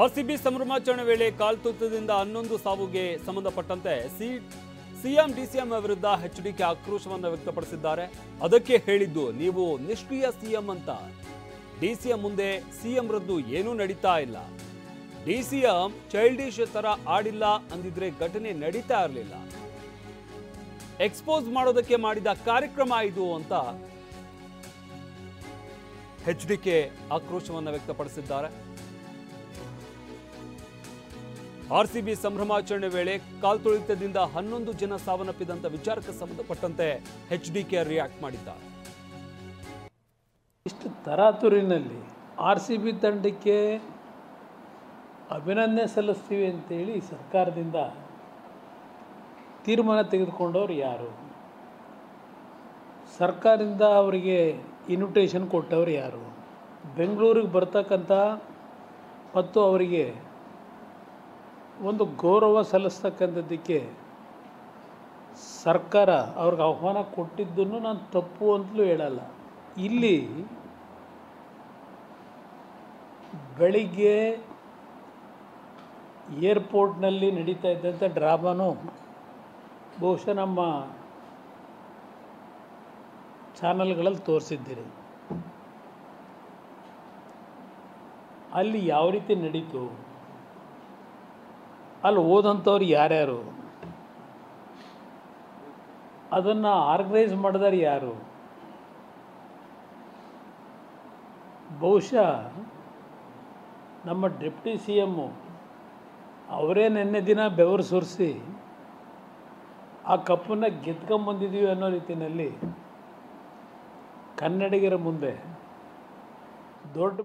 RCB ಸಂಭ್ರಮಾಚರಣೆ ವೇಳೆ ಕಾಲ್ತುತ್ತದಿಂದ 11 ಸಾವಿಗೆ ಸಂಬಂಧಪಟ್ಟಂತೆ ಸಿಎಂ ಡಿಸಿಎಂ ವಿರುದ್ಧ ಎಚ್ಡಿಕೆ ಆಕ್ರೋಶವನ್ನು ವ್ಯಕ್ತಪಡಿಸಿದ್ದಾರೆ. ಅದಕ್ಕೆ ಹೇಳಿದ್ದು ನೀವು ನಿಷ್ಕ್ರಿಯ ಸಿಎಂ ಅಂತ. ಡಿಸಿಎಂ ಮುಂದೆ ಸಿಎಂ ರದ್ದು ಏನೂ ನಡೀತಾ ಇಲ್ಲ. ಡಿಸಿಎಂ ಚೈಲ್ಡಿಶ್ ತರ ಆಡಿಲ್ಲ ಅಂದಿದ್ರೆ ಘಟನೆ ನಡೀತಾ ಇರಲಿಲ್ಲ. ಎಕ್ಸ್ಪೋಸ್ ಮಾಡೋದಕ್ಕೆ ಮಾಡಿದ ಕಾರ್ಯಕ್ರಮ ಇದು ಅಂತ ಎಚ್ಡಿಕೆ ಆಕ್ರೋಶವನ್ನು ವ್ಯಕ್ತಪಡಿಸಿದ್ದಾರೆ. ಆರ್ಸಿಬಿ ಸಂಭ್ರಮಾಚರಣೆ ವೇಳೆ ಕಾಲ್ತುಳಿತದಿಂದ 11 ಜನ ಸಾವನ್ನಪ್ಪಿದಂತ ವಿಚಾರಕ್ಕೆ ಸಂಬಂಧಪಟ್ಟಂತೆ ಎಚ್ಡಿಕೆ ರಿಯಾಕ್ಟ್ ಮಾಡಿದ್ದಾರೆ. ಇಷ್ಟು ತರಾತುರಿನಲ್ಲಿ ಆರ್ಸಿಬಿ ತಂಡಕ್ಕೆ ಅಭಿನಂದನೆ ಸಲ್ಲಿಸ್ತೀವಿ ಅಂತೇಳಿ ಸರ್ಕಾರದಿಂದ ತೀರ್ಮಾನ ತೆಗೆದುಕೊಂಡವರು ಯಾರು? ಸರ್ಕಾರದಿಂದ ಅವರಿಗೆ ಇನ್ವಿಟೇಷನ್ ಕೊಟ್ಟವರು ಯಾರು? ಬೆಂಗಳೂರಿಗೆ ಬರ್ತಕ್ಕಂಥ ಮತ್ತು ಅವರಿಗೆ ಒಂದು ಗೌರವ ಸಲ್ಲಿಸ್ತಕ್ಕಂಥದ್ದಕ್ಕೆ ಸರ್ಕಾರ ಅವ್ರಿಗೆ ಆಹ್ವಾನ ಕೊಟ್ಟಿದ್ದನ್ನು ನಾನು ತಪ್ಪು ಅಂತಲೂ ಹೇಳಲ್ಲ. ಇಲ್ಲಿ ಬೆಳಿಗ್ಗೆ ಏರ್ಪೋರ್ಟ್ನಲ್ಲಿ ನಡೀತಾ ಇದ್ದಂಥ ಡ್ರಾಮಾನು ಬಹುಶಃ ನಮ್ಮ ಚಾನಲ್ಗಳಲ್ಲಿ ತೋರಿಸಿದ್ದೀರಿ. ಅಲ್ಲಿ ಯಾವ ರೀತಿ ನಡೀತು, ಅಲ್ಲಿ ಓದಂಥವ್ರು ಯಾರ್ಯಾರು, ಅದನ್ನು ಆರ್ಗನೈಸ್ ಮಾಡಿದವರು ಯಾರು? ಬಹುಶಃ ನಮ್ಮ ಡೆಪ್ಟಿ ಸಿ ಎಮ್ಮು ಅವರೇ ನಿನ್ನೆ ದಿನ ಬೆವರು ಸುರಿಸಿ ಆ ಕಪ್ಪನ್ನು ಗೆದ್ಕೊಂಬಂದಿದ್ದೀವಿ ಅನ್ನೋ ರೀತಿಯಲ್ಲಿ ಕನ್ನಡಿಗರ ಮುಂದೆ ದೊಡ್ಡ